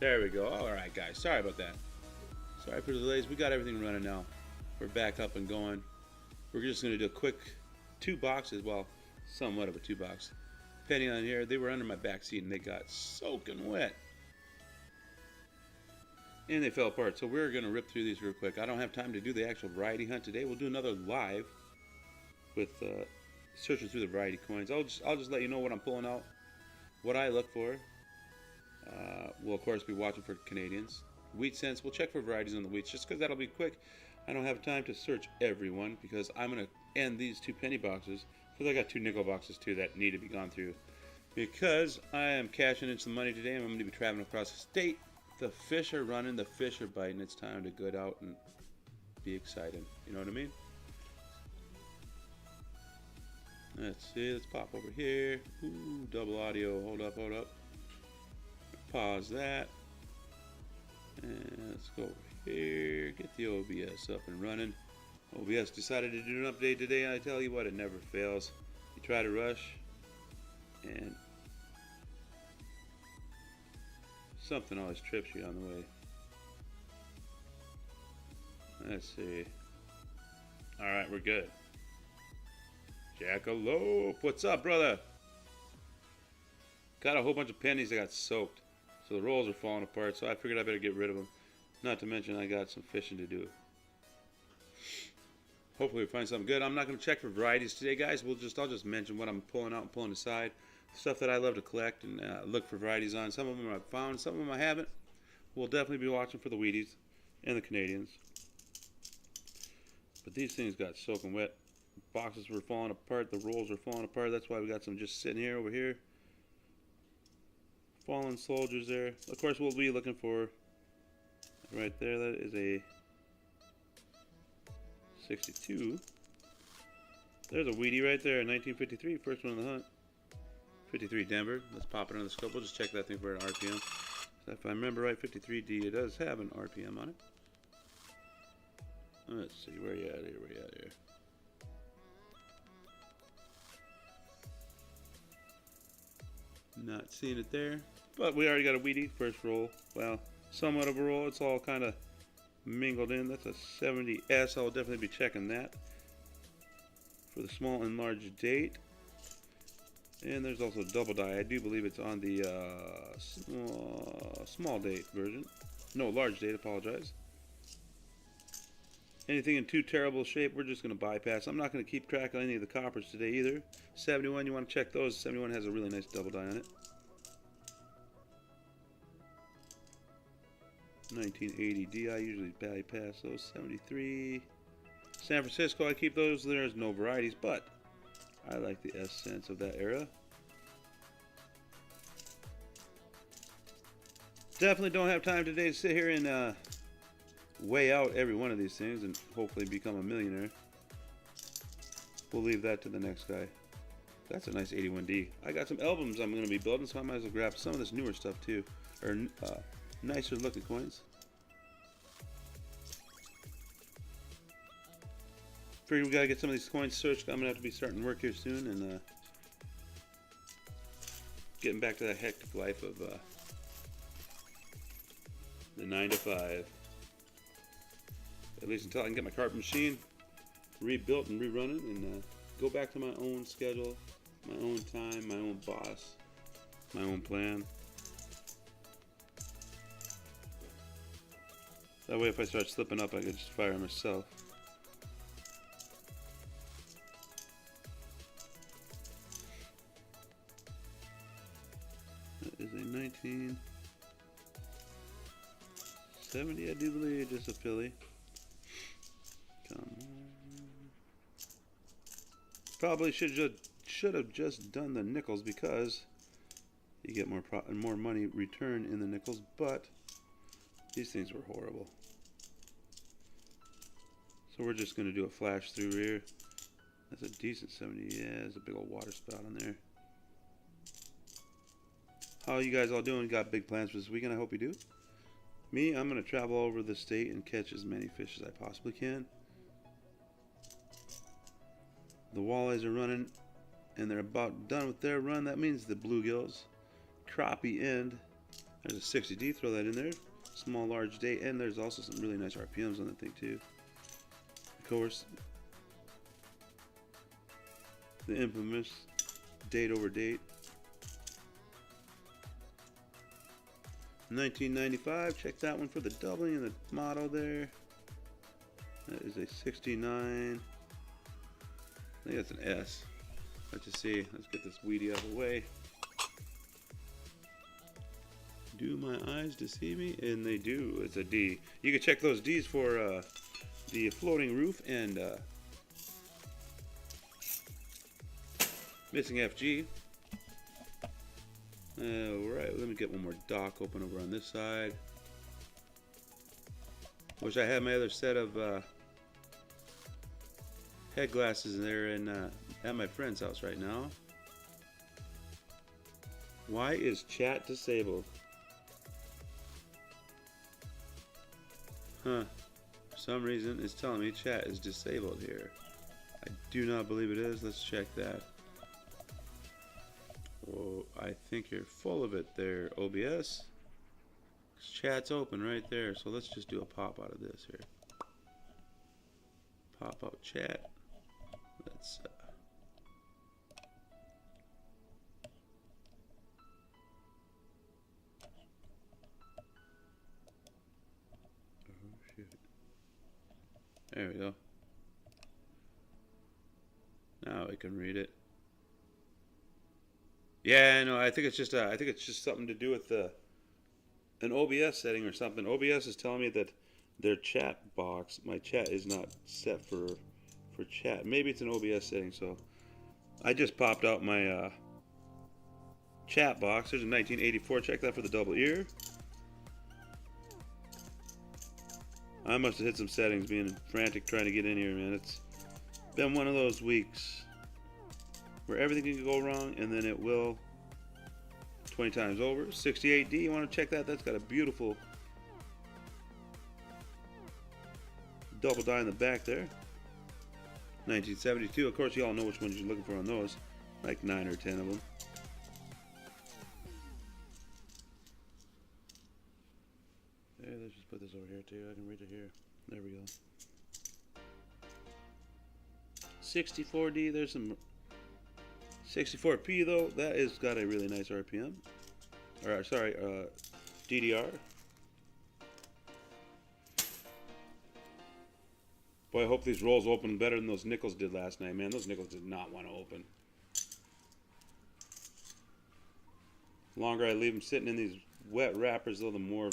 There we go. Alright guys, sorry about that. Sorry for the delays. We got everything running now. We're back up and going. We're just going to do a quick 2 boxes. Well, somewhat of a 2 box. Penny on here. They were under my back seat and they got soaking wet. And they fell apart. So we're going to rip through these real quick. I don't have time to do the actual variety hunt today. We'll do another live with searching through the variety coins. I'll just let you know what I'm pulling out, what I look for. We'll of course be watching for Canadians. Wheat cents, we'll check for varieties on the wheats just because that'll be quick. I don't have time to search everyone because I'm going to end these 2 penny boxes because I got 2 nickel boxes too that need to be gone through because I am cashing in some money today and I'm going to be traveling across the state. The fish are running, the fish are biting. It's time to get out and be excited. You know what I mean? Let's see, let's pop over here. Ooh, double audio. Hold up, hold up. Pause that. And let's go over here. Get the OBS up and running. OBS decided to do an update today. I tell you what, it never fails. You try to rush, and something always trips you on the way. Let's see. Alright, we're good. Jackalope, what's up, brother? Got a whole bunch of pennies that got soaked. So the rolls are falling apart, so I figured I better get rid of them. Not to mention I got some fishing to do. Hopefully we find something good. I'm not going to check for varieties today, guys. I'll just mention what I'm pulling out and pulling aside. Stuff that I love to collect and look for varieties on. Some of them I've found, some of them I haven't. We'll definitely be watching for the Wheaties and the Canadians. But these things got soaking wet. Boxes were falling apart. The rolls are falling apart. That's why we got some just sitting here over here. Fallen soldiers there. Of course, we'll be looking for right there. That is a 62. There's a Wheatie right there, 1953, first one in the hunt. 53 Denver. Let's pop it on the scope. We'll just check that thing for an RPM. So if I remember right, 53D, it does have an RPM on it. Let's see, where you at here? Where you at here? Not seeing it there, but we already got a Wheatie first roll. Well, somewhat of a roll. It's all kind of mingled in. That's a 70S. I'll definitely be checking that for the small and large date. And there's also double die. I do believe it's on the small date version. No, large date. Apologize. Anything in too terrible shape, we're just going to bypass. I'm not going to keep track of any of the coppers today either. 71, you want to check those. 71 has a really nice double die on it. 1980D, I usually bypass those. 73. San Francisco, I keep those. There's no varieties, but I like the S cents of that era. Definitely don't have time today to sit here and weigh out every one of these things and hopefully become a millionaire. We'll leave that to the next guy. That's a nice 81D. I got some albums I'm going to be building, so I might as well grab some of this newer stuff too. Or nicer looking coins. Figure we got to get some of these coins searched. I'm going to have to be starting work here soon and getting back to that hectic life of the 9 to 5. At least until I can get my carpet machine rebuilt and rerunning and go back to my own schedule, my own time, my own boss, my own plan. That way if I start slipping up, I can just fire myself. That is a 1970, I do believe, just a Philly. Probably should have just done the nickels because you get more money return in the nickels, but these things were horrible. So we're just going to do a flash through here. That's a decent 70. Yeah, there's a big old water spout on there. How you guys all doing? Got big plans for this weekend? I hope you do. Me, I'm going to travel over the state and catch as many fish as I possibly can. The walleyes are running and they're about done with their run. That means the bluegills, crappie end. There's a 60D, throw that in there. Small, large date, and there's also some really nice RPMs on that thing too. Of course, the infamous date over date. 1995, check that one for the doubling and the motto there. That is a 69. I think that's an S. Let's just see. Let's get this weedy out of the way. Do my eyes deceive me? And they do. It's a D. You can check those D's for the floating roof and missing FG. Alright, let me get one more dock open over on this side. Wish I had my other set of head glasses in there and at my friend's house right now. Why is chat disabled? Huh. For some reason it's telling me chat is disabled here. I do not believe it is. Let's check that. Oh, I think you're full of it there, OBS. Chat's open right there, so let's just do a pop out of this here. Pop out chat. Let's oh shoot. There we go. Now we can read it. Yeah, no, I think it's just something to do with an OBS setting or something. OBS is telling me that their chat box, my chat is not set for chat. Maybe it's an OBS setting. So I just popped out my chat box. There's a 1984. Check that for the double ear. I must have hit some settings, being frantic trying to get in here, man. It's been one of those weeks where everything can go wrong, and then it will 20 times over. 68D, you want to check that? That's got a beautiful double die in the back there. 1972, of course you all know which ones you're looking for on those. Like 9 or 10 of them. There, let's just put this over here too. I can read it here. There we go. 64D, there's some 64P though, that has got a really nice RPM. Or sorry, DDR. Boy, I hope these rolls open better than those nickels did last night, man. Those nickels did not want to open. The longer I leave them sitting in these wet wrappers, though, the more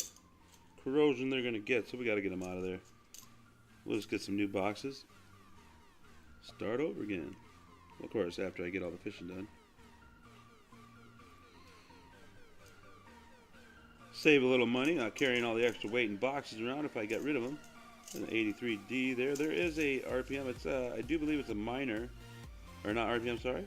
corrosion they're going to get. So we got to get them out of there. We'll just get some new boxes. Start over again. Of course, after I get all the fishing done. Save a little money, not carrying all the extra weight in boxes around if I get rid of them. An 83D there. There is a RPM. It's I do believe it's a minor, or not RPM. Sorry.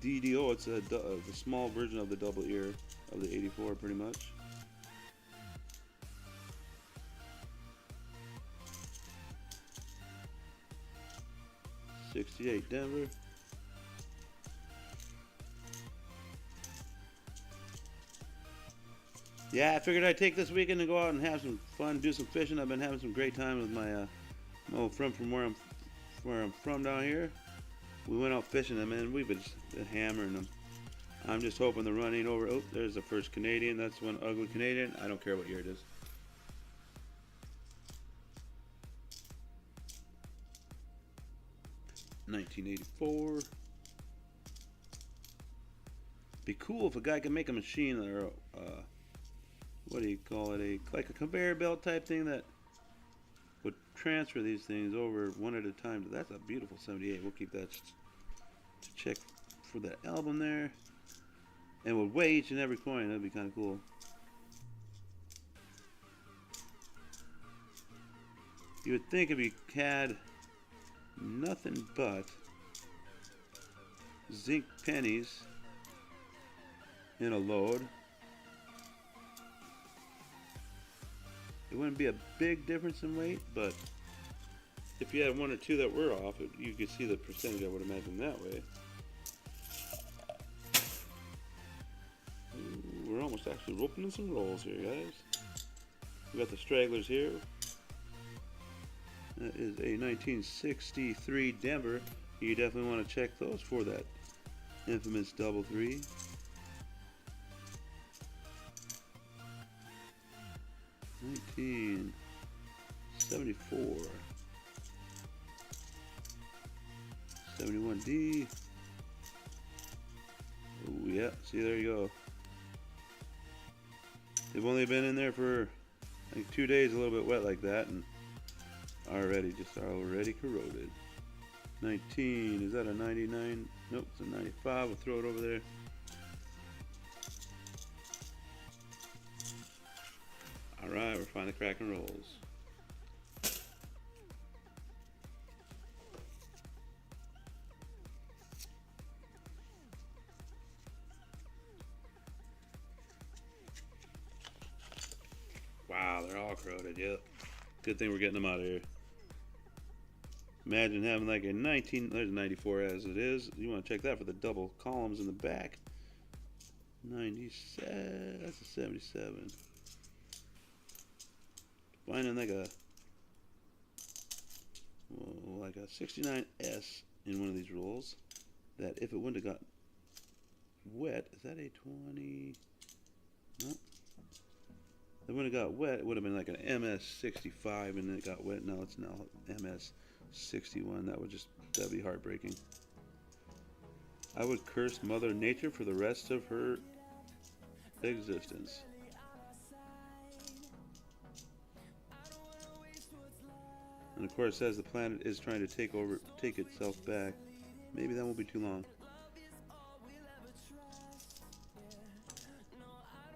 DDO. It's the small version of the double ear of the 84, pretty much. '68 Denver. Yeah, I figured I'd take this weekend and go out and have some fun, do some fishing. I've been having some great time with my old friend from where I'm from down here. We went out fishing them, and we've been hammering them. I'm just hoping the run ain't over. Oh, there's the first Canadian. That's one ugly Canadian. I don't care what year it is. $1984. Be cool if a guy could make a machine or what do you call it? Like a conveyor belt type thing that would transfer these things over one at a time. That's a beautiful 78. We'll keep that to check for that album there. And would weigh each and every coin. That'd be kind of cool. You would think if you had nothing but zinc pennies in a load, it wouldn't be a big difference in weight, but if you had one or two that were off, you could see the percentage, I would imagine, that way. actually opening some rolls here, guys. We got the stragglers here. That is a 1963 Denver. You definitely want to check those for that infamous double three. $19.74. 71D. Oh yeah, see, there you go. They've only been in there for like 2 days, a little bit wet like that, and already corroded. 19, is that a 99? Nope, it's a 95. We'll throw it over there. Alright, we're finally cracking rolls. Wow, they're all corroded, yep. Good thing we're getting them out of here. Imagine having like a 19, there's a 94 as it is. You want to check that for the double columns in the back. 97, that's a 77. Finding like a 69S in one of these rolls that if it wouldn't have got wet, is that a 20? Nope. If it wouldn't have got wet, it would have been like an MS65 and then it got wet. Now it's now MS61. That'd be heartbreaking. I would curse Mother Nature for the rest of her existence. And of course, as the planet is trying to take itself back, maybe that won't be too long.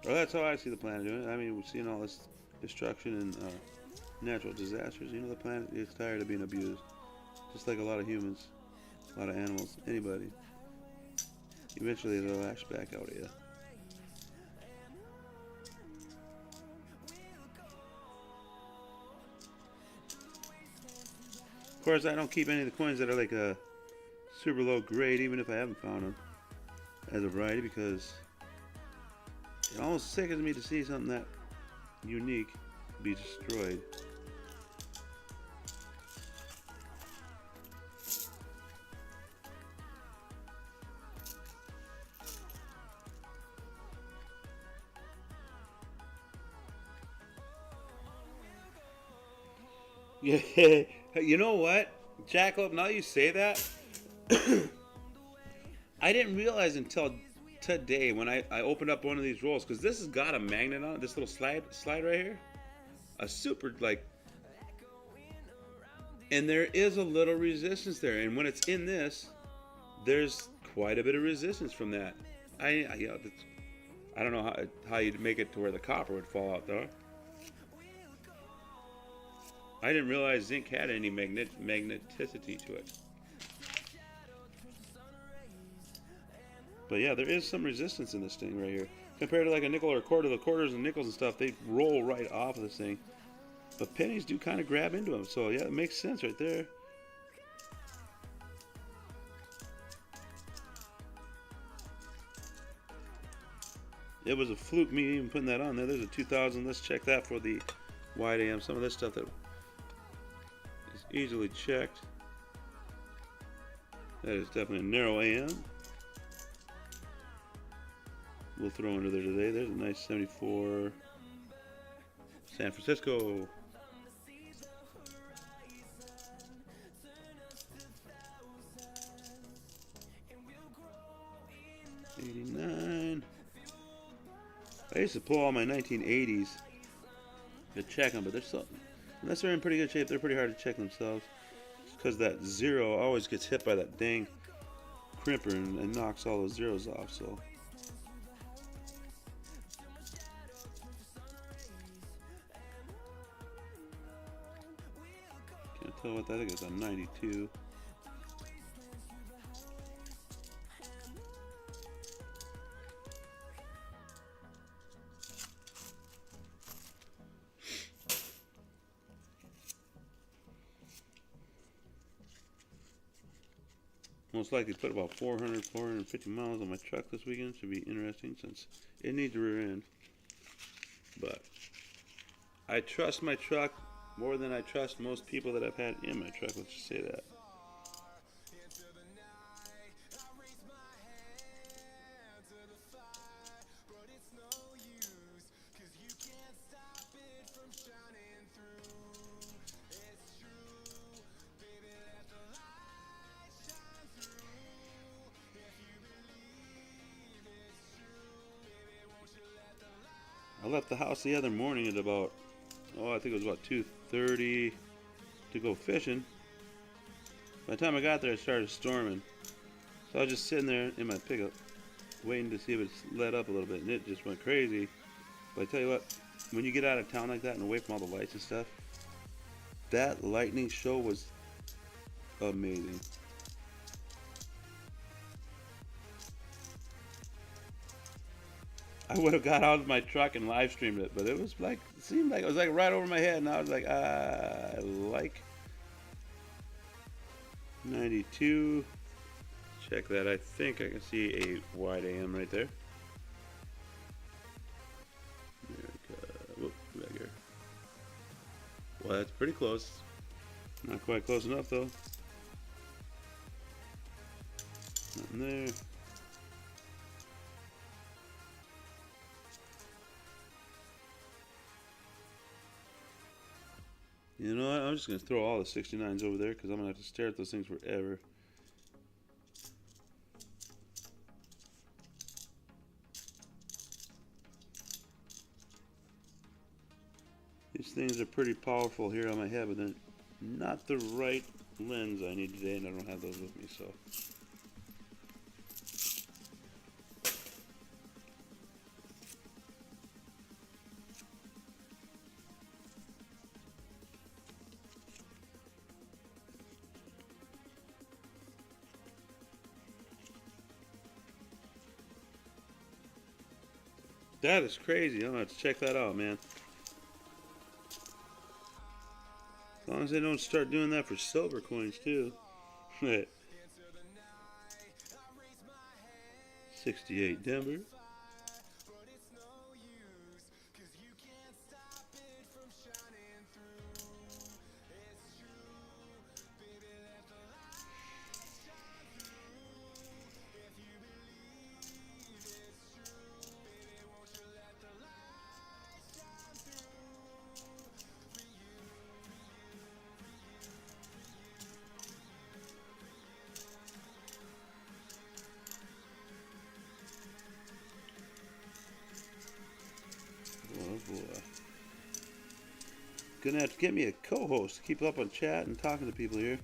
Well, that's how I see the planet doing it. I mean, we're seeing all this destruction and natural disasters. You know, the planet is tired of being abused. Just like a lot of humans, a lot of animals, anybody. Eventually, it'll lash back out at you. Of course, I don't keep any of the coins that are like a super low grade, even if I haven't found them as a variety, because it almost sickens me to see something that unique be destroyed. Yeah, you know what, Jackalope, now you say that, I didn't realize until today when I opened up one of these rolls, because this has got a magnet on it, this little slide right here, a super, like, and there is a little resistance there, and when it's in this, there's quite a bit of resistance from that. I don't know how you'd make it to where the copper would fall out though. I didn't realize zinc had any magneticity to it. But yeah, there is some resistance in this thing right here. Compared to like a nickel or a quarter, the quarters and nickels and stuff, they roll right off of this thing. But pennies do kind of grab into them. So yeah, it makes sense right there. It was a fluke me even putting that on there. There's a 2000. Let's check that for the wide AM. Some of this stuff that is easily checked. That is definitely a narrow AM. We'll throw under there today. There's a nice 74 San Francisco. '89. I used to pull all my 1980s to check them, but they're so, unless they're in pretty good shape, they're pretty hard to check themselves. Because that zero always gets hit by that dang crimper and knocks all those zeros off. So. Can't tell what that, I think it's a 92. most likely put about 400, 450 miles on my truck this weekend. Should be interesting since it needs a rear end. But I trust my truck more than I trust most people that I've had in my truck. Let's just say that. I left the house the other morning at about, I think it was about 2:30 to go fishing. By the time I got there, it started storming. So I was just sitting there in my pickup, waiting to see if it let up a little bit, and it just went crazy. But I tell you what, when you get out of town like that and away from all the lights and stuff, that lightning show was amazing. I would have got out of my truck and live streamed it, but it was like, it seemed like it was like right over my head, and I was like, I like 92. Check that. I think I can see a wide AM right there. Whoop, back here. Well, that's pretty close. Not quite close enough though. Nothing there. You know what? I'm just going to throw all the 69s over there because I'm going to have to stare at those things forever. These things are pretty powerful here on my head, but they're not the right lens I need today, and I don't have those with me, so. That is crazy. I'm going to have to check that out, man. As long as they don't start doing that for silver coins, too. 68 Denver. Oh boy. Gonna have to get me a co-host to keep up on chat and talking to people here.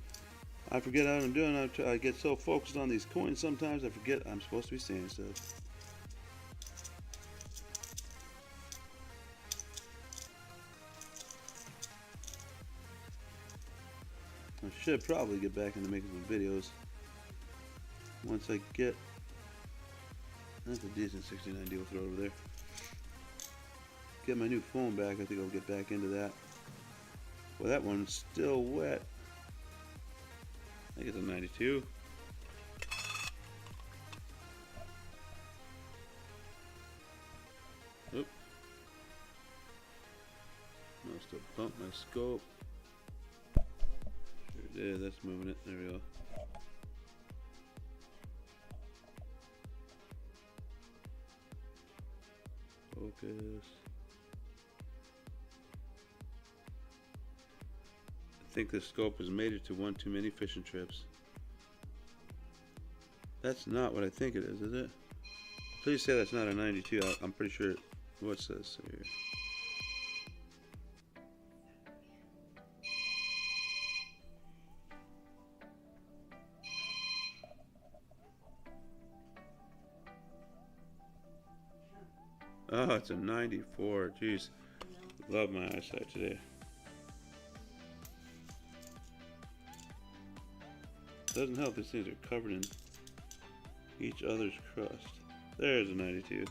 I forget how I'm doing. I get so focused on these coins sometimes I forget I'm supposed to be saying stuff. I should probably get back into making some videos once I get. That's a decent 69 deal throw over there. Get my new phone back, I think I'll get back into that. Well, that one's still wet. I think it's a 92. Oop. Must have bumped my scope. Sure did, that's moving it. There we go. Focus. I think this scope has made it to one too many fishing trips. That's not what I think it is it? Please say that's not a 92. I'm pretty sure. What's this here? Oh, it's a 94. Jeez. Love my eyesight today. Doesn't help these things are covered in each other's crust. There's a 92.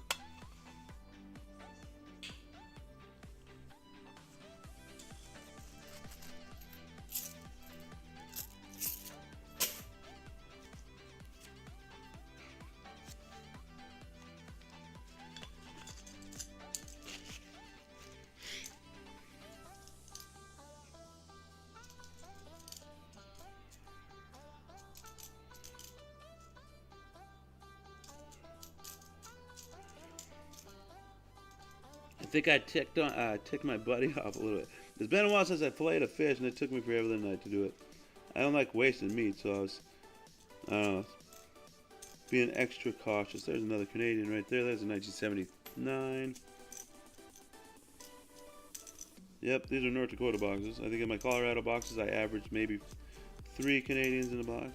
think I ticked my buddy off a little bit. It's been a while since I filleted a fish, and it took me forever the night to do it. I don't like wasting meat, so I was, being extra cautious. There's another Canadian right there. There's a 1979. Yep, these are North Dakota boxes. I think in my Colorado boxes, I averaged maybe 3 Canadians in a box.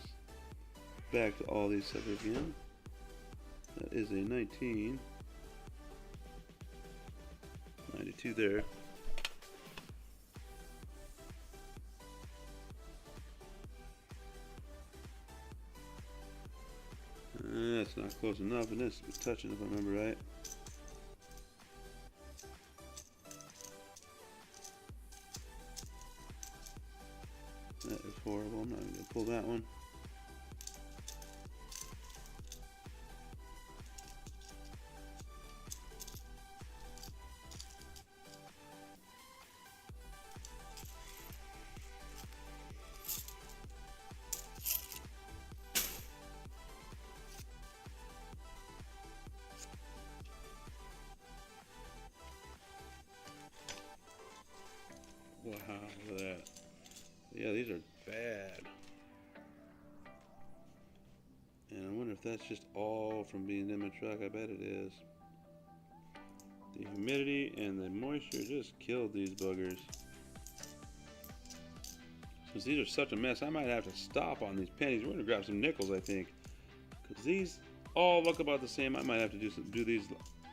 Back to all these suckers again. That is a 1992 there. That's not close enough, and this is touching if I remember right. That is horrible. I'm not even going to pull that one. Wow, look at that. Yeah, these are bad. And I wonder if that's just all from being in my truck. I bet it is. The humidity and the moisture just killed these buggers. Since these are such a mess, I might have to stop on these pennies. We're going to grab some nickels, I think. Because these all look about the same. I might have to do these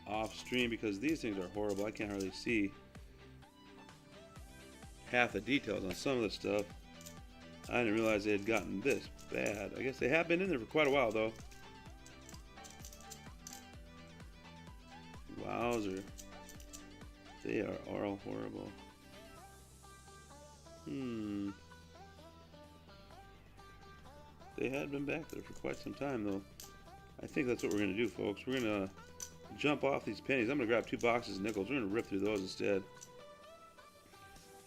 off stream because these things are horrible. I can't hardly see half the details on some of the stuff. I didn't realize they had gotten this bad. I guess they have been in there for quite a while though. Wowzer. They are all horrible. They had been back there for quite some time though. I think that's what we're going to do, folks. We're going to jump off these pennies. I'm going to grab 2 boxes of nickels. We're going to rip through those instead.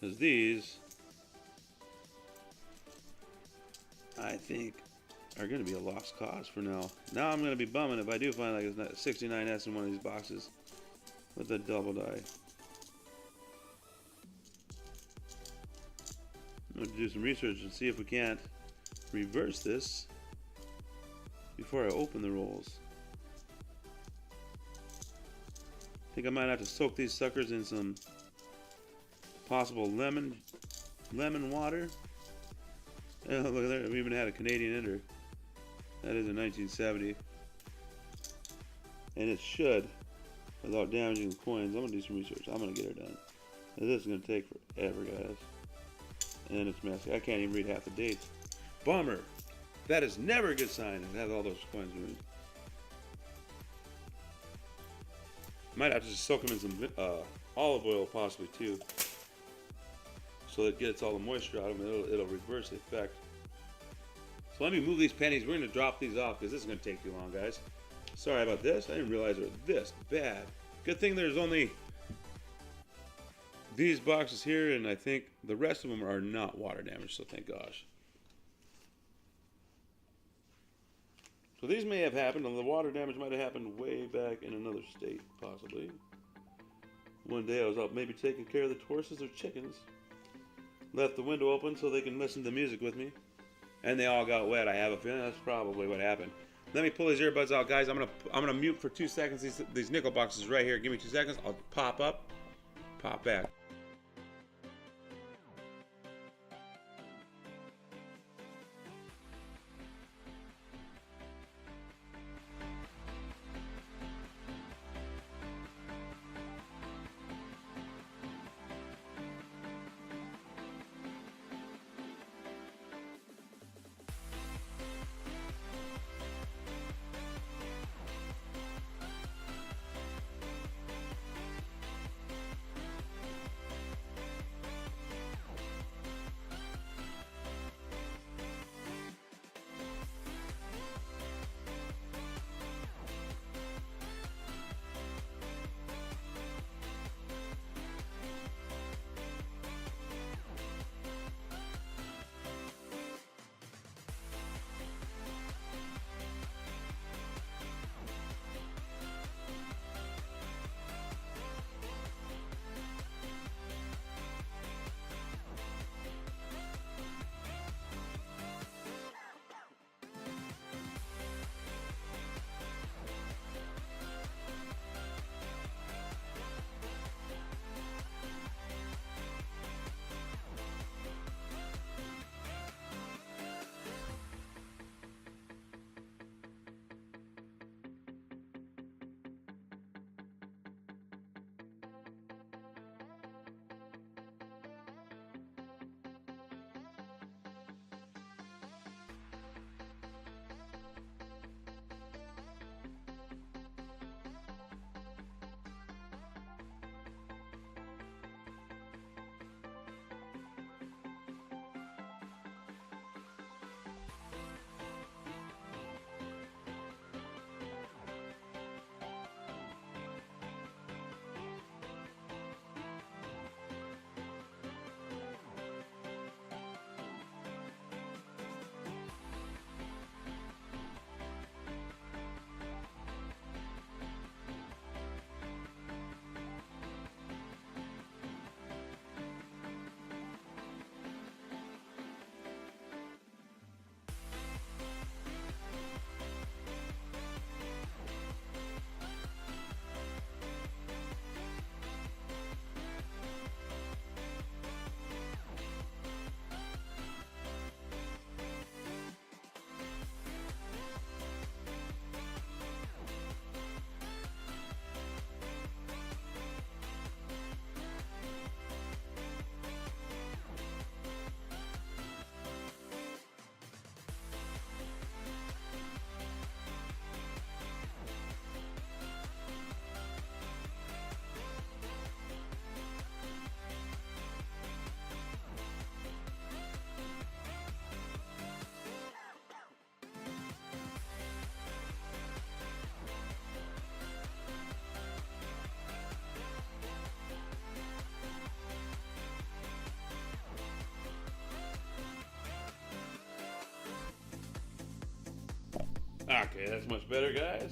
Because these, I think, are going to be a lost cause for now. Now I'm going to be bumming if I do find like a 69S in one of these boxes with a double die. I'm going to do some research and see if we can't reverse this before I open the rolls. I think I might have to soak these suckers in some possible lemon water. Oh, look at that. We even had a Canadian ender. That is a 1970. And it should, without damaging the coins. I'm going to do some research. I'm going to get her done. This is going to take forever, guys. And it's messy. I can't even read half the dates. Bummer. That is never a good sign. It has all those coins in it. Might have to just soak them in some olive oil possibly too. So it gets all the moisture out of them, and it'll reverse the effect. So let me move these pennies. We're going to drop these off because this is going to take too long, guys. Sorry about this. I didn't realize they were this bad. Good thing there's only these boxes here, and I think the rest of them are not water damaged, so thank gosh. So these may have happened, and the water damage might have happened way back in another state, possibly. One day I was out maybe taking care of the horses or chickens. Left the window open so they can listen to music with me. And they all got wet. I have a feeling that's probably what happened. Let me pull these earbuds out, guys. I'm gonna mute for 2 seconds. These nickel boxes right here. Give me 2 seconds. I'll pop up, pop back. Okay, that's much better, guys.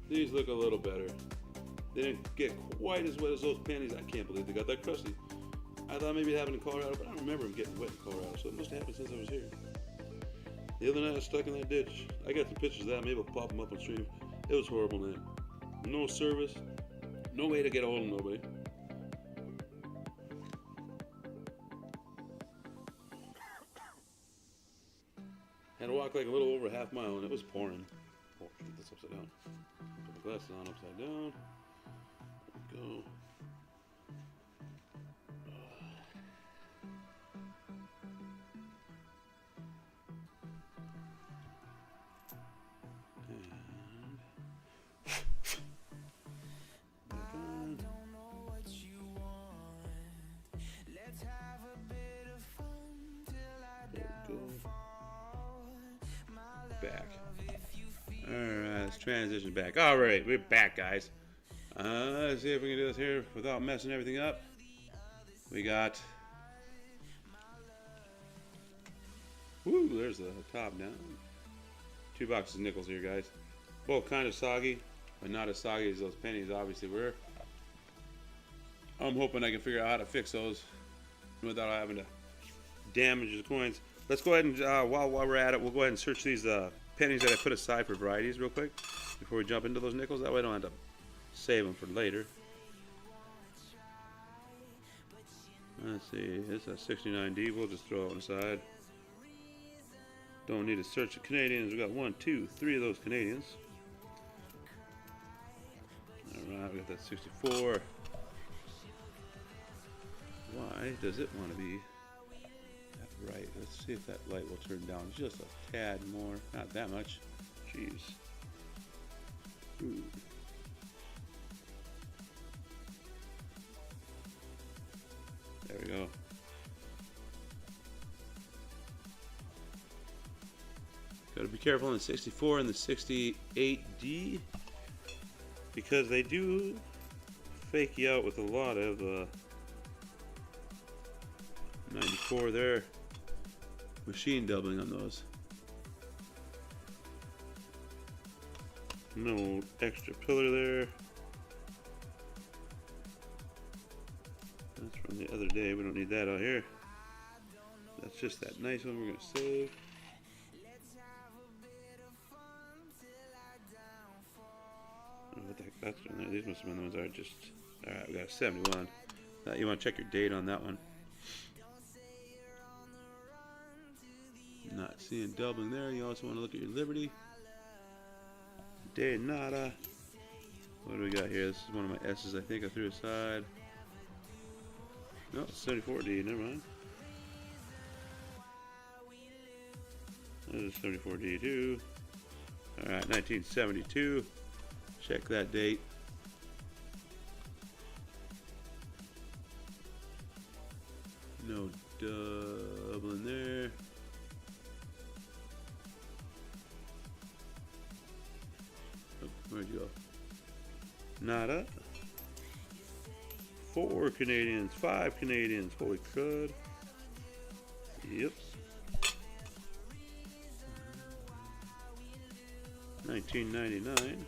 These look a little better. They didn't get quite as wet as those panties. I can't believe they got that crusty. I thought maybe it happened in Colorado, but I don't remember them getting wet in Colorado, so it must have happened since I was here. The other night I was stuck in that ditch. I got some pictures of that. Maybe I'll pop them up on stream. It was horrible, man. No service. No way to get a hold of nobody. Had to walk like a little over a half mile, and it was pouring. Oh, get this upside down. Put the glasses on upside down. There we go. Back. Alright, let's transition back. Alright, we're back, guys. Let's see if we can do this here without messing everything up. We got... Woo, there's the top down. 2 boxes of nickels here, guys. Both kind of soggy, but not as soggy as those pennies obviously were. I'm hoping I can figure out how to fix those without having to damage the coins. Let's go ahead and, while we're at it, we'll go ahead and search these pennies that I put aside for varieties real quick before we jump into those nickels. That way I don't have to save them for later. Let's see, it's a 69D. We'll just throw it on the side. Don't need to search the Canadians. We got 1, 2, 3 of those Canadians. Alright, we got that 64. Why does it want to be right? Let's see if that light will turn down just a tad more. Not that much. Jeez. Ooh. There we go. Gotta be careful in the 64 and the 68D because they do fake you out with a lot of 94 there. Machine doubling on those. No extra pillar there. That's from the other day. We don't need that out here. That's just that nice one we're going to save. I don't know what the heck that's doing there. These must have been the ones that are just... Alright, we got a 71. Now you want to check your date on that one. Not seeing doubling there. You also want to look at your Liberty. De nada. What do we got here? This is one of my S's I think I threw aside. No, 74D, never mind. That is 74D too. Alright, 1972. Check that date. No doubling there. Where'd you go? Nada. 4 Canadians, 5 Canadians. Holy crud. Yep. 1999.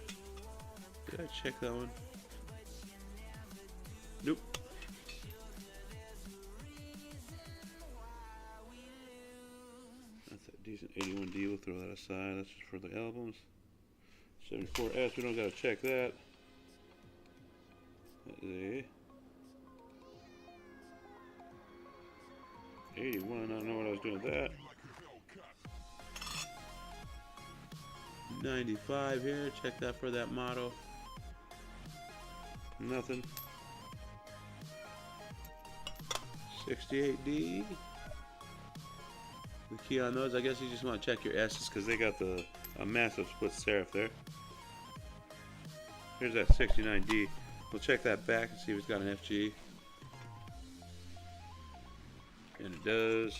Did I check that one? Nope. That's a decent 81D. We'll throw that aside. That's just for the albums. 74S, we don't gotta check that. That is a 81, I don't know what I was doing with that. 95 here, check that for that motto. Nothing. 68D. The key on those, I guess you just want to check your S's because they got a massive split serif there. Here's that 69D. We'll check that back and see if it's got an FG. And it does.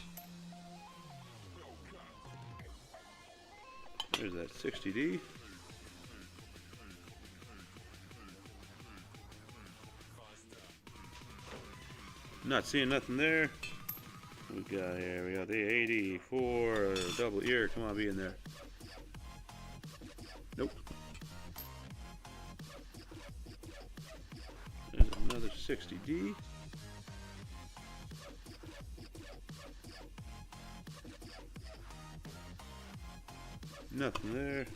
There's that 60D. Not seeing nothing there. We got here, we got the 84 double ear. Come on, be in there. Nope. There's another 60D. Nothing there.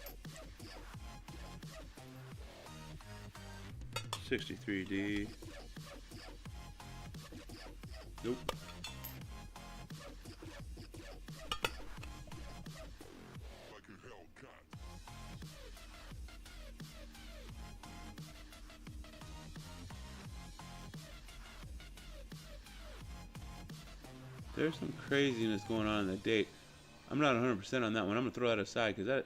63D. Nope. There's some craziness going on in the date. I'm not 100% on that one. I'm gonna throw that aside because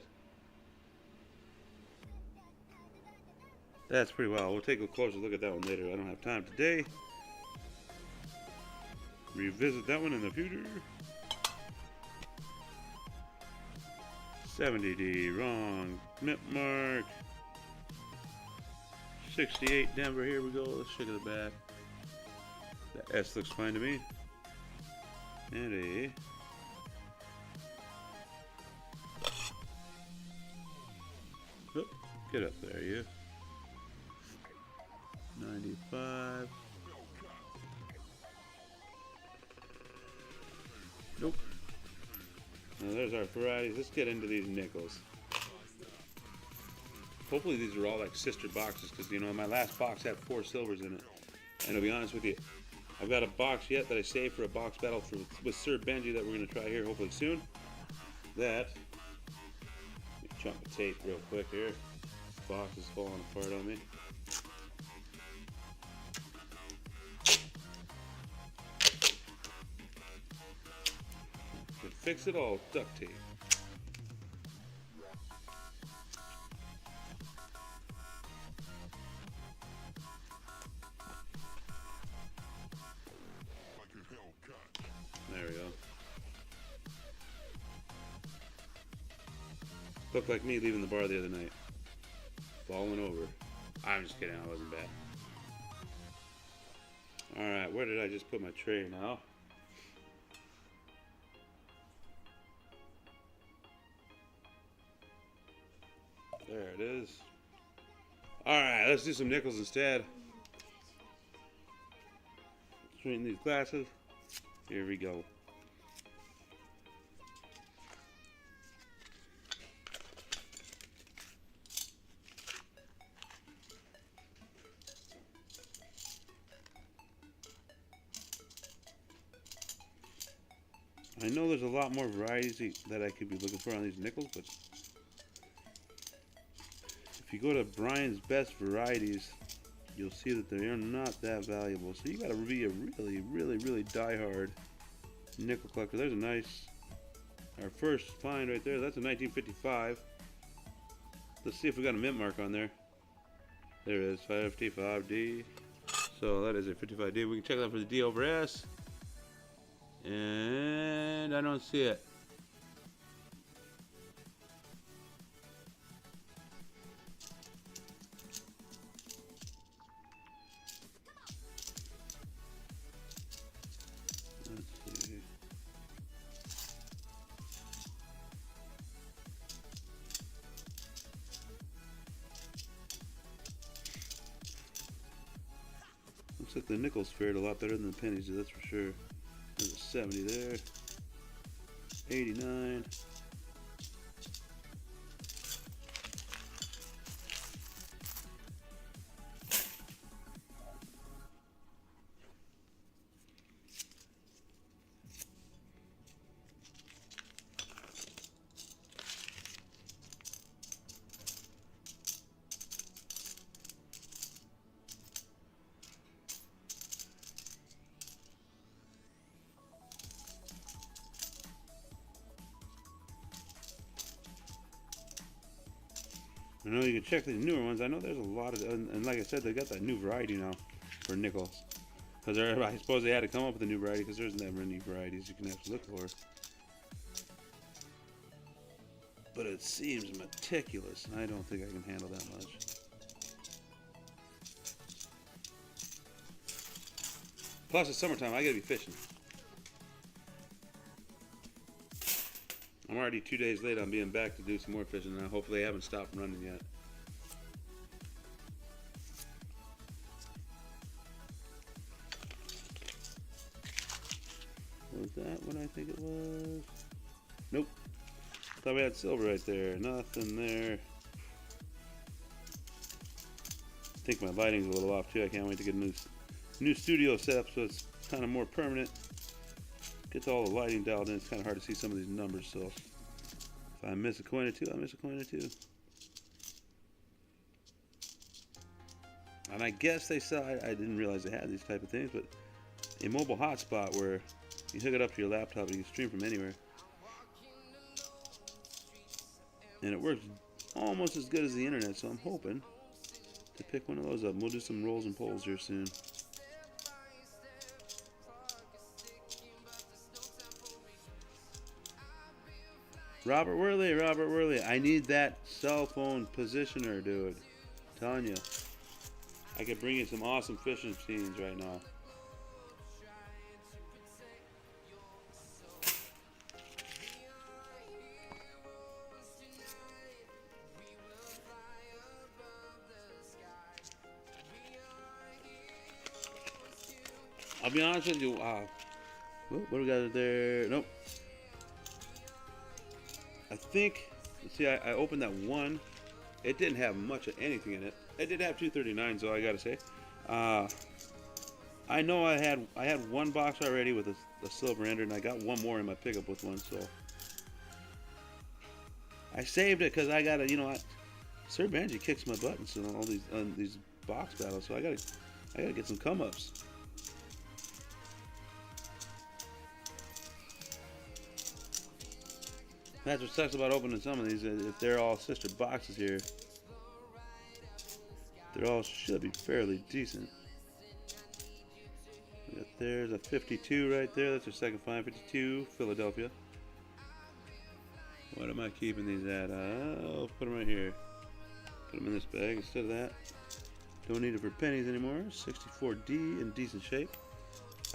that's pretty wild. We'll take a closer look at that one later. I don't have time today. Revisit that one in the future. 70D, wrong. Mint mark. 68 Denver, here we go. Let's check at the back. The S looks fine to me. And a oop, get up there, you. 95. Nope. Now there's our varieties. Let's get into these nickels. Hopefully these are all like sister boxes, because you know my last box had 4 silvers in it. And to be honest with you, I've got a box yet that I saved for a box battle with Sir Benji that we're going to try here hopefully soon. That, chunk of tape real quick here. This box is falling apart on me. But fix it all, duct tape. There we go. Looked like me leaving the bar the other night. Falling over. I'm just kidding, I wasn't bad. Alright, where did I just put my tray now? There it is. Alright, let's do some nickels instead. Straighten these glasses. Here we go. I know there's a lot more varieties that I could be looking for on these nickels, but if you go to Brian's Best Varieties, you'll see that they are not that valuable. So you got to be a really die-hard nickel collector. There's a nice, our first find right there. That's a 1955. Let's see if we got a mint mark on there. There it is, 55D. So that is a 55D. We can check that for the D over S. And I don't see it. Let's see. Looks like the nickels fared a lot better than the pennies, that's for sure. There's a 70 there. 89. I know you can check these newer ones. I know there's a lot of, and like I said, they got that new variety now for nickels. Because I suppose they had to come up with a new variety because there's never any varieties you can actually look for. But it seems meticulous, and I don't think I can handle that much. Plus, it's summertime. I gotta be fishing. I'm already 2 days late on being back to do some more fishing now. Hopefully they haven't stopped running yet. Was that what I think it was? Nope. Thought we had silver right there. Nothing there. I think my lighting's a little off too. I can't wait to get a new studio set up so it's kind of more permanent. Gets all the lighting dialed in. It's kind of hard to see some of these numbers, so if I miss a coin or two, I miss a coin or two. And I guess they sell, I didn't realize they had these type of things, but a mobile hotspot where you hook it up to your laptop and you can stream from anywhere. And it works almost as good as the internet, so I'm hoping to pick one of those up. We'll do some rolls and pulls here soon. Robert Worley, I need that cell phone positioner, dude. I'm telling you, I could bring you some awesome fishing scenes right now. I'll be honest with you. What do we got there? Nope. I think, see, I opened that one. It didn't have much of anything in it. It did have 239s, though, I gotta say. I know I had one box already with a silver ender, and I got one more in my pickup with one, so I saved it because I gotta, you know, Sir Benji kicks my buttons in all these box battles, so I gotta get some come ups. That's what sucks about opening some of these. If they're all sister boxes here, they all should be fairly decent. There's a 52 right there. That's our second find. 52, Philadelphia. What am I keeping these at? I'll put them right here. Put them in this bag instead of that. Don't need it for pennies anymore. 64D in decent shape.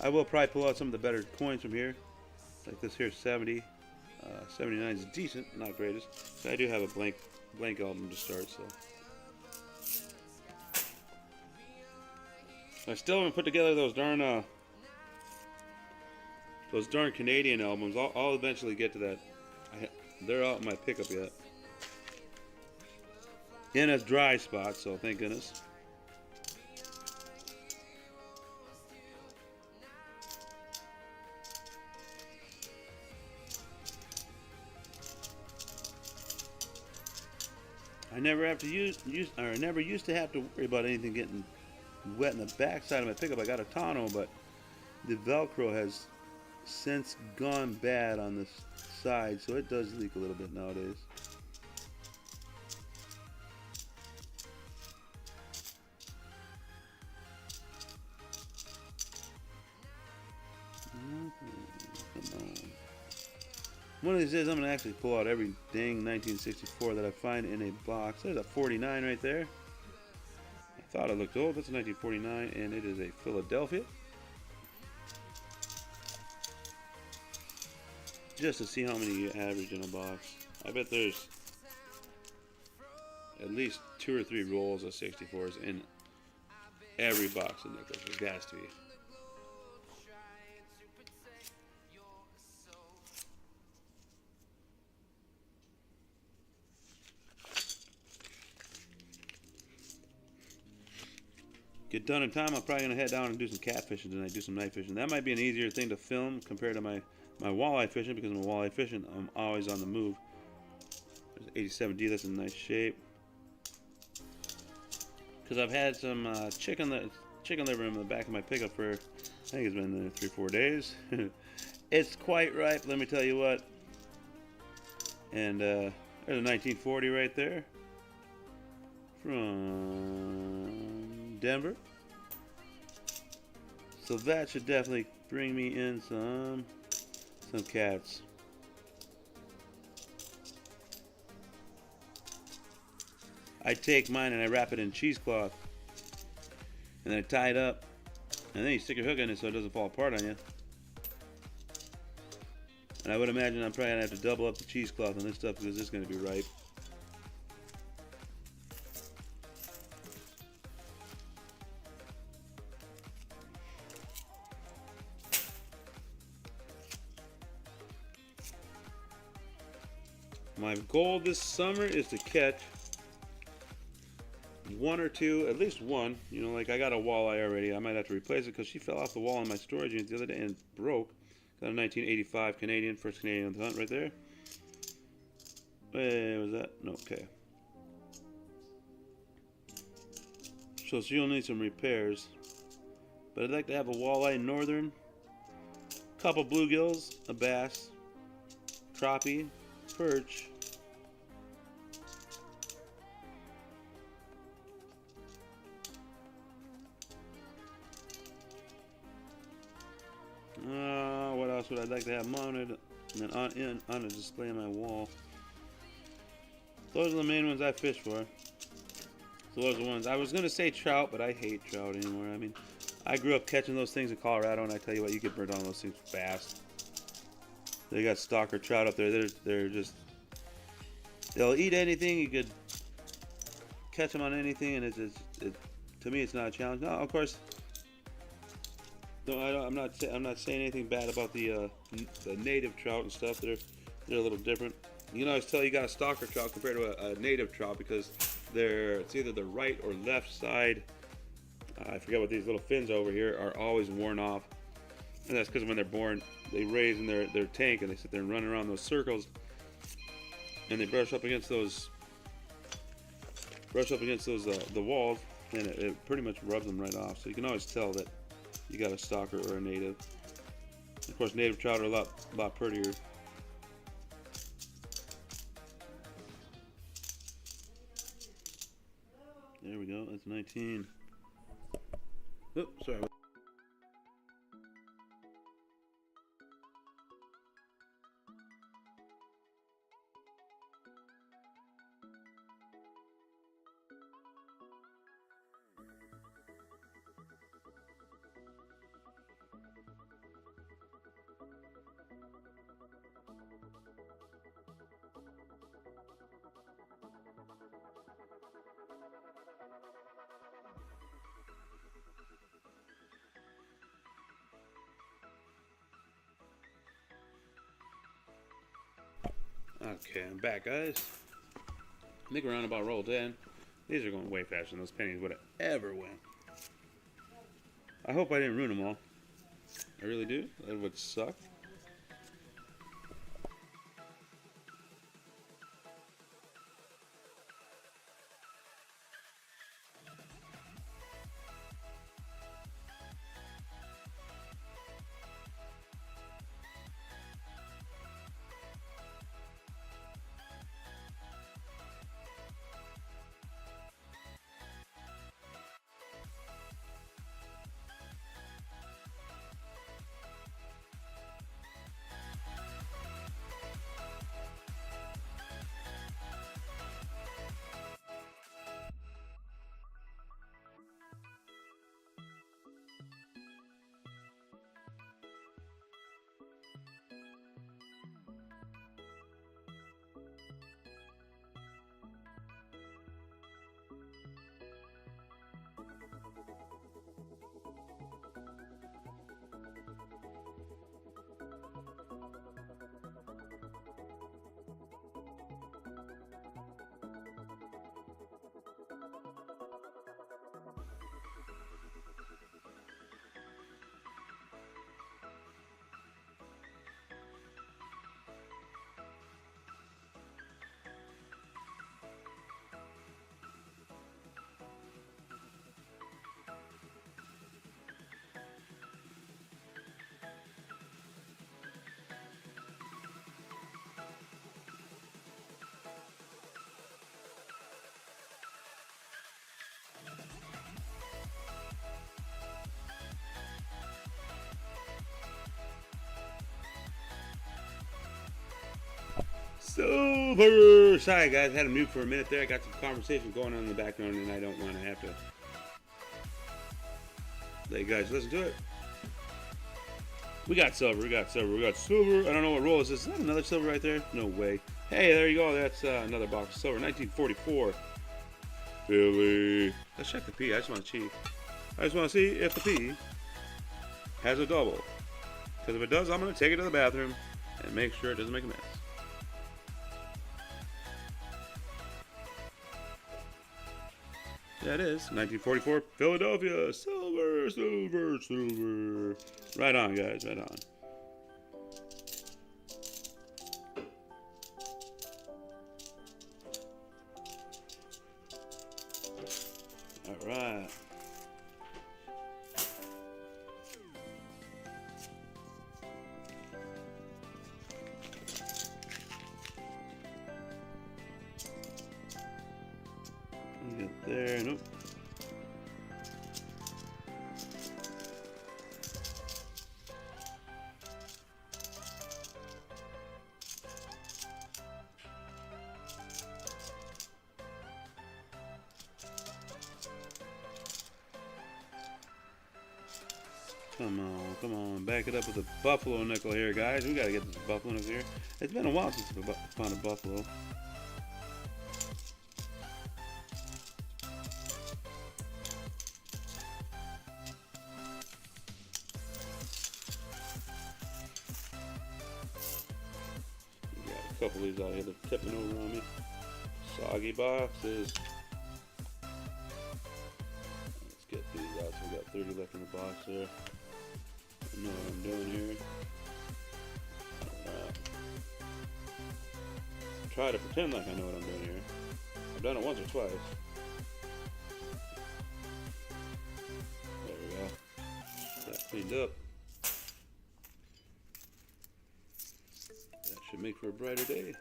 I will probably pull out some of the better coins from here. Like this here, 70. 79 is decent, not greatest. But I do have a blank album to start, so. I still haven't put together those darn Canadian albums. I'll eventually get to that. They're out in my pickup yet. In a dry spot, so thank goodness. I never used to have to worry about anything getting wet in the backside of my pickup. I got a tonneau, but the Velcro has since gone bad on this side, so it does leak a little bit nowadays. Come on. One of these days I'm going to actually pull out every dang 1964 that I find in a box. There's a 49 right there. I thought it looked old. That's a 1949, and it is a Philadelphia. Just to see how many you average in a box. I bet there's at least 2 or 3 rolls of 64s in every box of nickels. There has to be. Get done in time, I'm probably going to head down and do some catfishing tonight, do some night fishing. That might be an easier thing to film compared to my walleye fishing, because I'm walleye fishing, I'm always on the move. There's 87D, that's in nice shape. Because I've had some chicken liver in the back of my pickup for, I think it's been 3-4 days. It's quite ripe, let me tell you what. And there's a 1940 right there. From Denver. So that should definitely bring me in some cats. I take mine and I wrap it in cheesecloth, and then I tie it up, and then you stick your hook in it so it doesn't fall apart on you. And And I would imagine I'm probably going to have to double up the cheesecloth on this stuff because it's going to be ripe. My goal this summer is to catch one or two, at least one. You know, like I got a walleye already. I might have to replace it because she fell off the wall in my storage unit the other day and broke. Got a 1985 Canadian, first Canadian hunt right there. Hey, was that? No, okay. So she'll need some repairs. But I'd like to have a walleye northern, couple bluegills, a bass, crappie, perch. What else would I like to have mounted and then on a display on my wall? Those are the main ones I fish for. So those are the ones. I was going to say trout, but I hate trout anymore. I mean, I grew up catching those things in Colorado, and I tell you what, you get burnt on those things fast. They got stalker trout up there. They're just, they'll eat anything. You could catch them on anything, and to me, it's not a challenge. No, of course. No, I'm not saying anything bad about the native trout and stuff. They're a little different. You can always tell you got a stalker trout compared to a native trout because it's either the right or left side. I forget what these little fins over here are always worn off, and that's because when they're born, they raise in their tank and they sit there and run around those circles, and they brush up against those the walls, and it pretty much rubs them right off. So you can always tell that you got a stalker or a native. Of course, native trout are a lot prettier. There we go. That's 19. Oops, sorry. Okay, I'm back, guys. I think we're on about roll 10. These are going way faster than those pennies would have ever went. I hope I didn't ruin them all. I really do. That would suck. Super! Sorry, guys. Had to mute for a minute there. I got some conversation going on in the background, and I don't want to have to let you guys listen to it. We got silver. We got silver. We got silver. I don't know what roll is this. Is that another silver right there? No way. Hey, there you go. That's another box of silver. 1944. Philly. Let's check the P. I just want to cheat. I just want to see if the P has a double. Because if it does, I'm going to take it to the bathroom and make sure it doesn't make a mess. Yeah, it is. 1944, Philadelphia. Silver, silver, silver. Right on, guys. Right on. All right. Get there. Nope. Come on, back it up with a buffalo nickel here, guys. We gotta get this buffalo nickel here. It's been a while since we found a buffalo. We got a couple of these out here that are tipping over on me. Soggy boxes. Let's get these out. So we got 30 left in the box there. I know what I'm doing here. Try to pretend like I know what I'm doing here. I've done it once or twice. There we go. That cleaned up. That should make for a brighter day.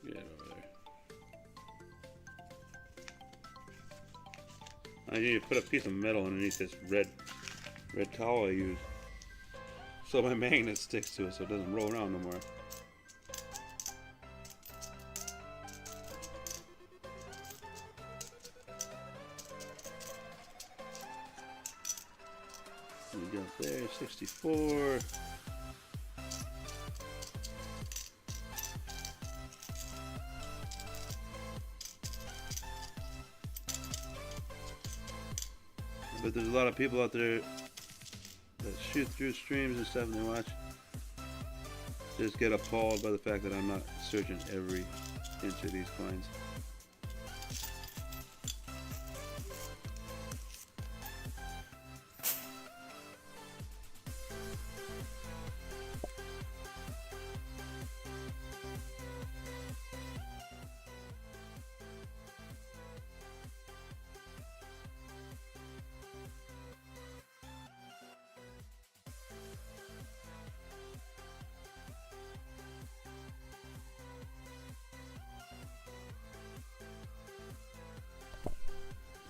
Get over there. I need to put a piece of metal underneath this red towel I use, so my magnet sticks to it so it doesn't roll around no more. We got there, 64. But there's a lot of people out there that shoot through streams and stuff and they watch. Just get appalled by the fact that I'm not searching every inch of these coins.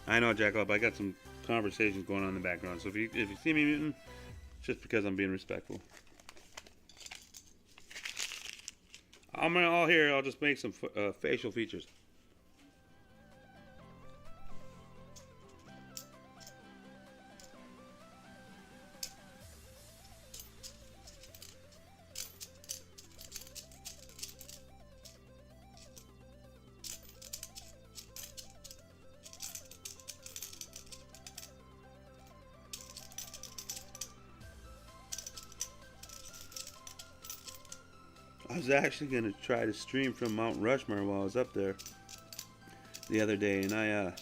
I know, Jackalope, I got some conversations going on in the background, so if you see me muting, it's just because I'm being respectful. I'm gonna all here. I'll just make some facial features. I was actually going to try to stream from Mount Rushmore while I was up there the other day, and I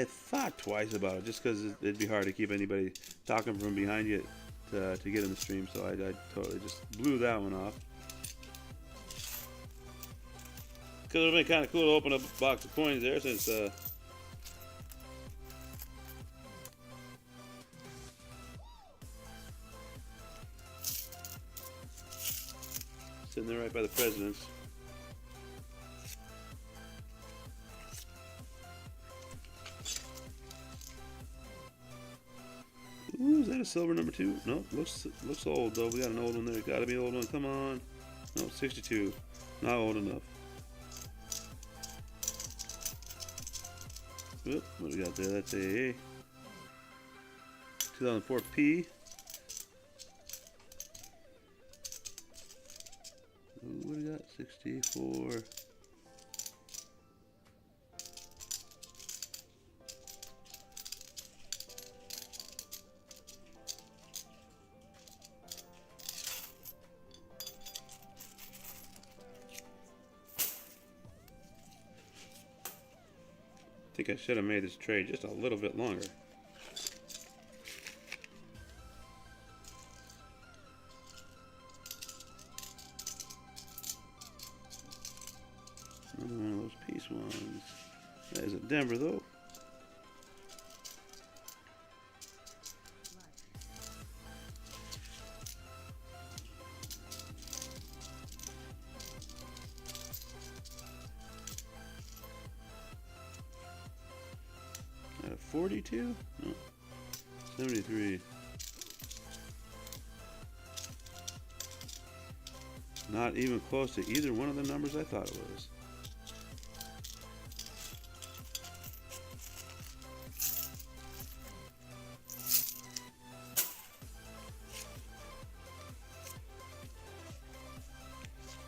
thought twice about it just because it'd be hard to keep anybody talking from behind you to get in the stream, so I totally just blew that one off. Because it would have been kind of cool to open up a box of coins there since sitting there right by the presidents. Ooh, is that a silver number 2? No, looks old though. We got an old one there. Gotta be an old one. Come on. No, 62. Not old enough. Oop, what do we got there? That's a 2004 P. What do we got? 64. I think I should have made this tray just a little bit longer. Another one of those piece ones. That is a Denver though. At a 42? No. 73. Not even close to either one of the numbers I thought it was.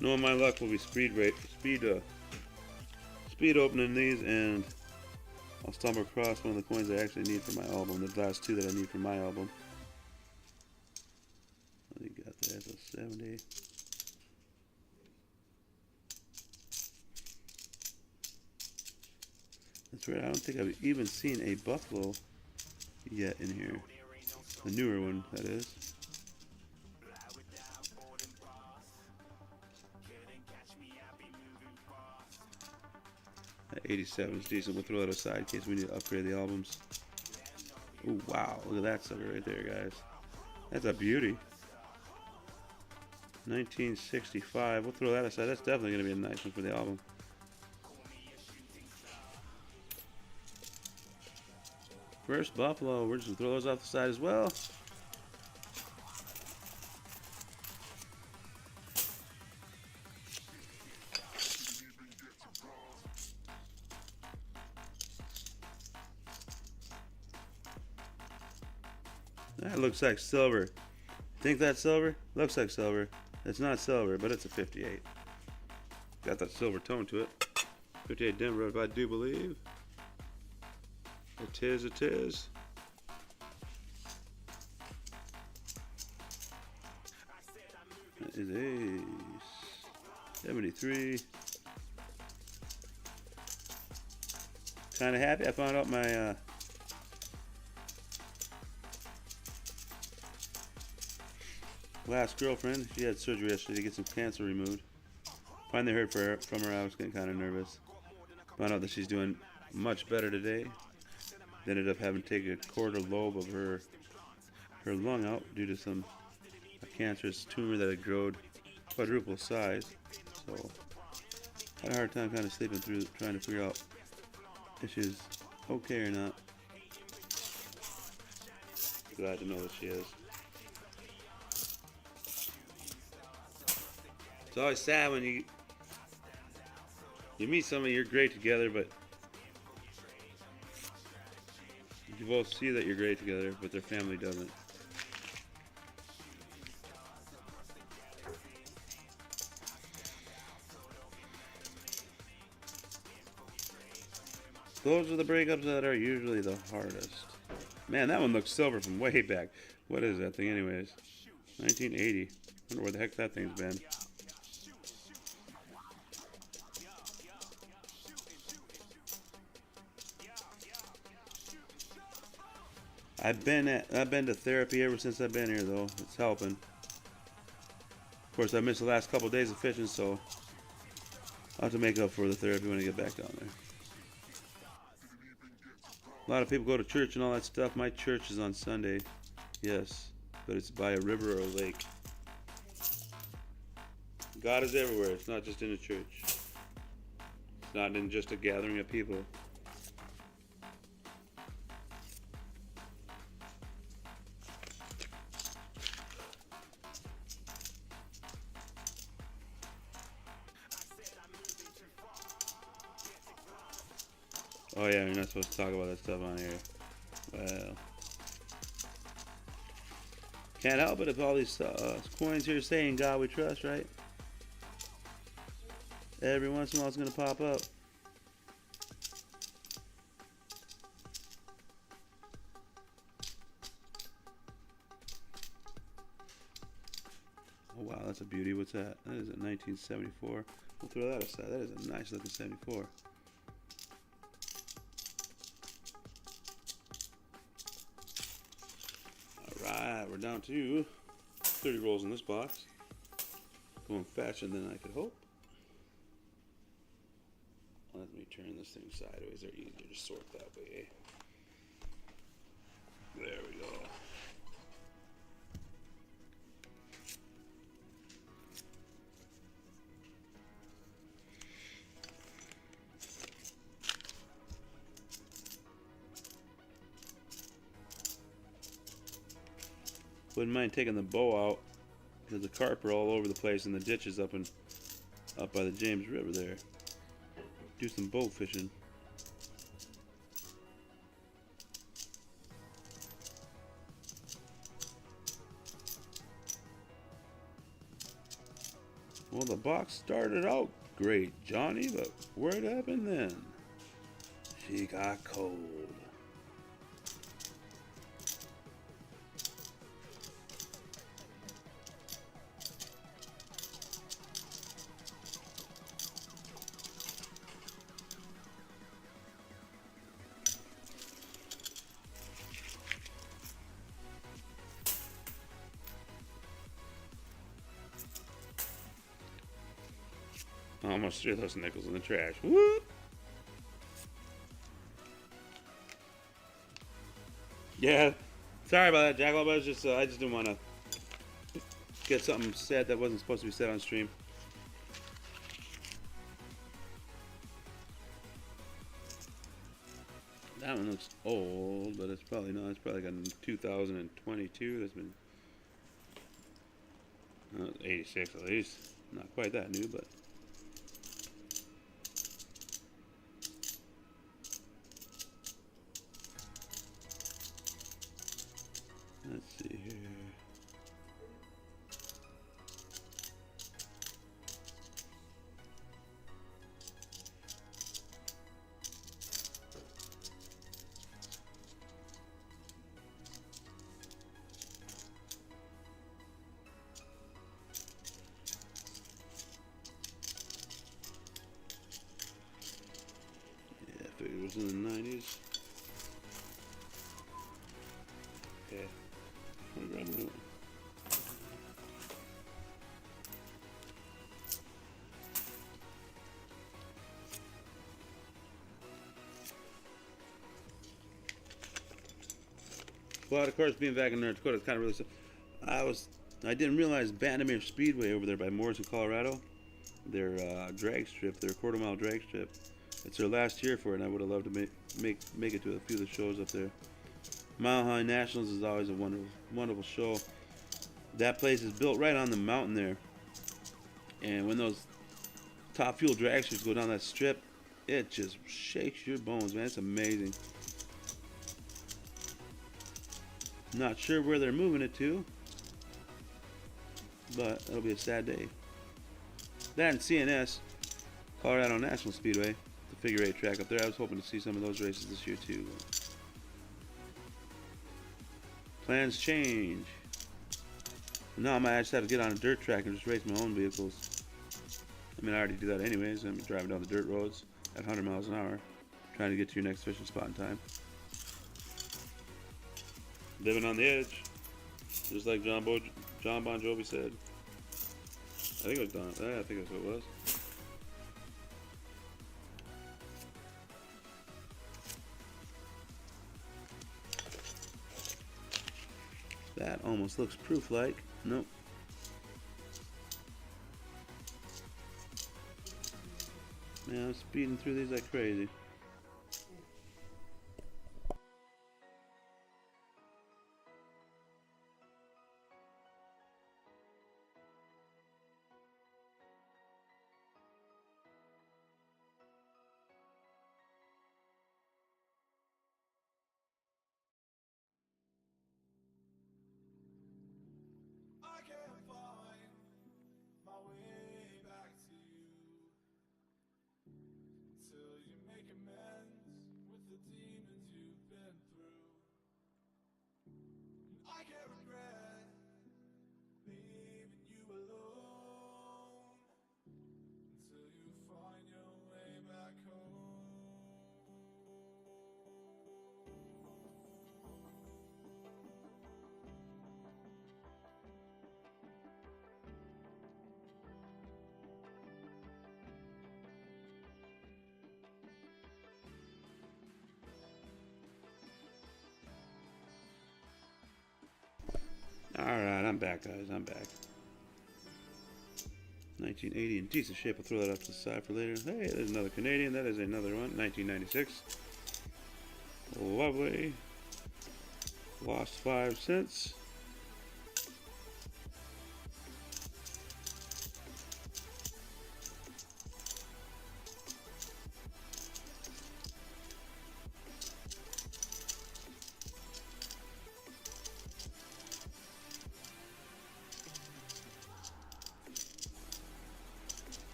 Knowing my luck will be speed opening these, and I'll stumble across one of the coins I actually need for my album. The last two that I need for my album. I think got that as a 70. That's right. I don't think I've even seen a buffalo yet in here. The newer one, that is. 87 is decent. We'll throw that aside in case we need to upgrade the albums. Oh wow, look at that sucker right there, guys. That's a beauty. 1965. We'll throw that aside. That's definitely going to be a nice one for the album. First buffalo. We're just going to throw those off the side as well. That looks like silver. Think that's silver? Looks like silver. It's not silver, but it's a 58. Got that silver tone to it. 58 Denver, I do believe. It is, it is. That is a 73. Kind of happy. I found out my last girlfriend, she had surgery yesterday to get some cancer removed. Finally heard from her. I was getting kind of nervous. Found out that she's doing much better today. Ended up having to take a quarter lobe of her lung out due to a cancerous tumor that had grown quadruple size. So had a hard time kind of sleeping through, trying to figure out if she's okay or not. Glad to know that she is. It's always sad when you meet somebody you're great together, but you both see that you're great together, but their family doesn't. Those are the breakups that are usually the hardest. Man, that one looks silver from way back. What is that thing anyways? 1980. Wonder where the heck that thing's been. I've been to therapy ever since I've been here though. It's helping. Of course, I missed the last couple of days of fishing, so I'll have to make up for the therapy when I get back down there. A lot of people go to church and all that stuff. My church is on Sunday, yes, but it's by a river or a lake. God is everywhere. It's not just in a church. It's not in just a gathering of people. Oh yeah, you're not supposed to talk about that stuff on here. Well, Can't help it if all these coins here say "In God We Trust," right? Every once in a while it's gonna pop up. Oh wow, that's a beauty. What's that? That is a 1974. We'll throw that aside. That is a nice looking 74. Alright, we're down to 30 rolls in this box. Going faster than I could hope. Let me turn this thing sideways. They're easier to sort that way. There we go. Wouldn't mind taking the bow out. There's a carp all over the place in the ditches up by the James River there. Do some bow fishing. Well, the box started out great, Johnny, but what happened then? She got cold. I almost threw those nickels in the trash. Whoop! Yeah, sorry about that, Jackal. But I just didn't want to get something said that wasn't supposed to be said on stream. That one looks old, but it's probably not. It's probably got 2022. That's been 86 at least. Not quite that new, but. Let's see here. Yeah, I figured it was in the 90s. Okay. I'm gonna grab a new one. Well, of course, being back in North Dakota, it's kind of really. I didn't realize Vandermeer Speedway over there by Morrison, Colorado, their drag strip, their quarter-mile drag strip. It's their last year for it, and I would have loved to make it to a few of the shows up there. Mile High Nationals is always a wonderful show. That place is built right on the mountain there, and when those Top Fuel drag strips go down that strip, it just shakes your bones, man. It's amazing. Not sure where they're moving it to, but it'll be a sad day. That and CNS, Colorado National Speedway, the figure 8 track up there. I was hoping to see some of those races this year too. Plans change. Now I might just have to get on a dirt track and just race my own vehicles. I mean, I already do that anyways. I'm driving down the dirt roads at 100 miles an hour, trying to get to your next fishing spot in time. Living on the edge, just like John Bon Jovi said. I think it was Don. I think that's what it was. That almost looks proof-like. Nope. Man, I'm speeding through these like crazy. I can't regret leaving you alone until you find your way back home. Alright, I'm back, guys. I'm back. 1980 in decent shape. I'll throw that off to the side for later. Hey, there's another Canadian. That is another one. 1996. Lovely. Lost 5 cents.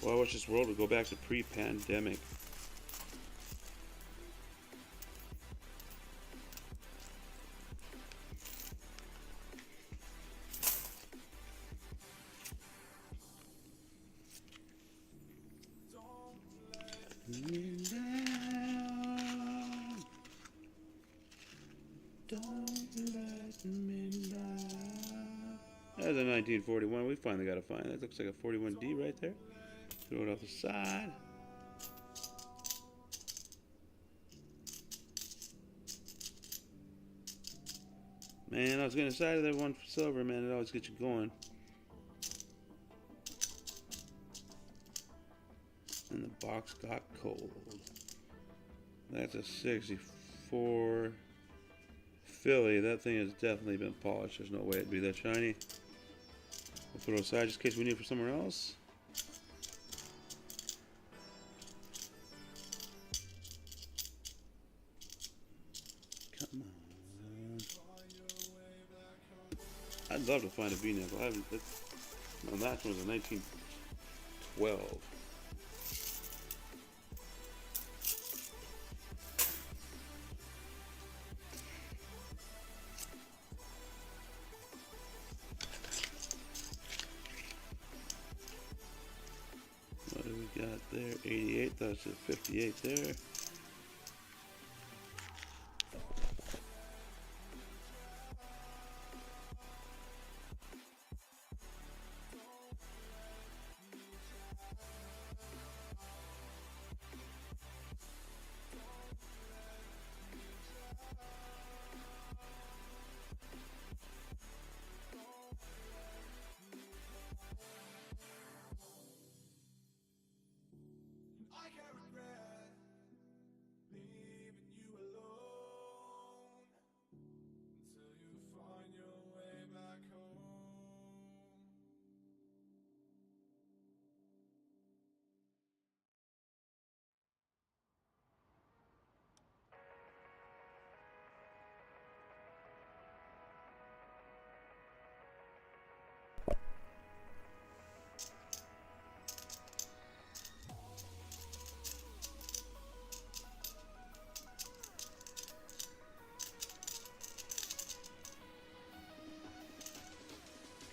Well, I wish this world would go back to pre-pandemic. Don't let me down. That's a 1941. We finally got to find that. Looks like a 41D right there. Throw it off the side. Man, I was getting excited that one for silver, man. It always gets you going. And the box got cold. That's a 64 Philly. That thing has definitely been polished. There's no way it'd be that shiny. We'll put it aside just in case we need it for somewhere else. Come on. I'd love to find a V-nickel. I haven't. My last one was in 1912. What do we got there? 88. That's a 58 there. I can't regret leaving you alone until you find your way back home.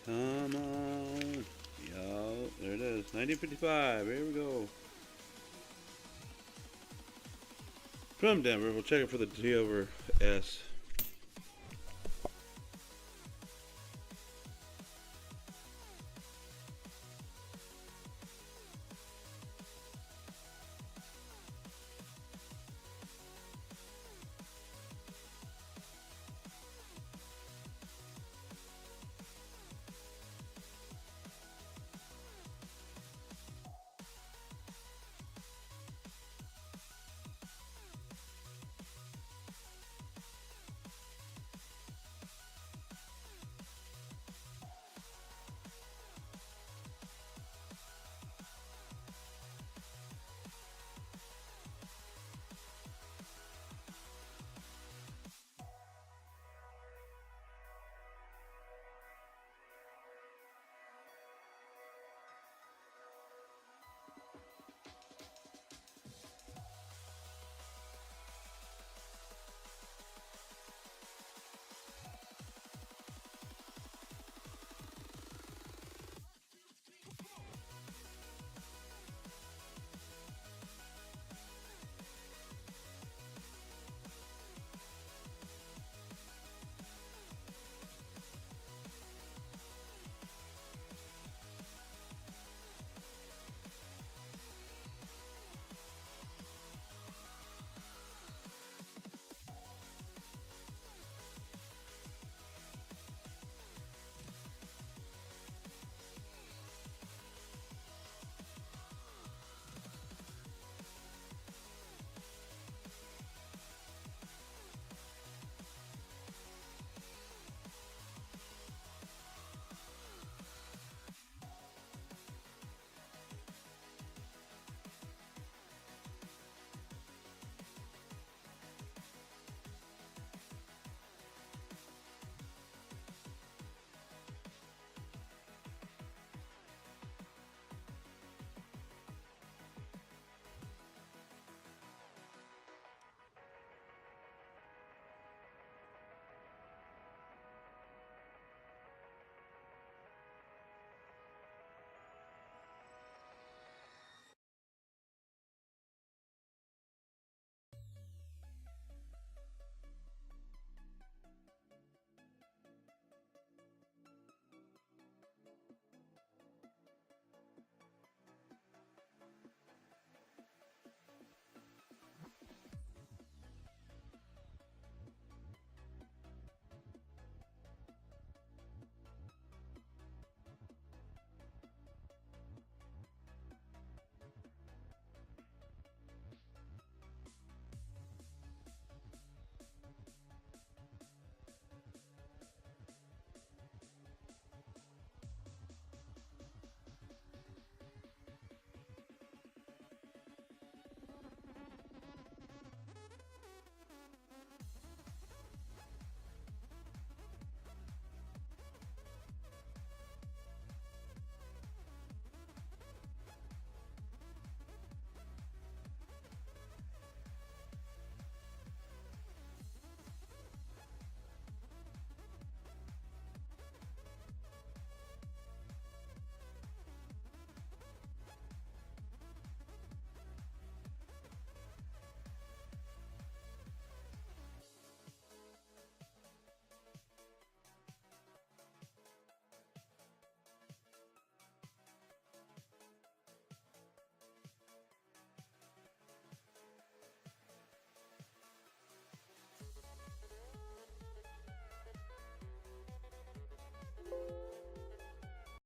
Come on. Yo, there it is. 1955. Here we go. From Denver, we'll check it for the T over S.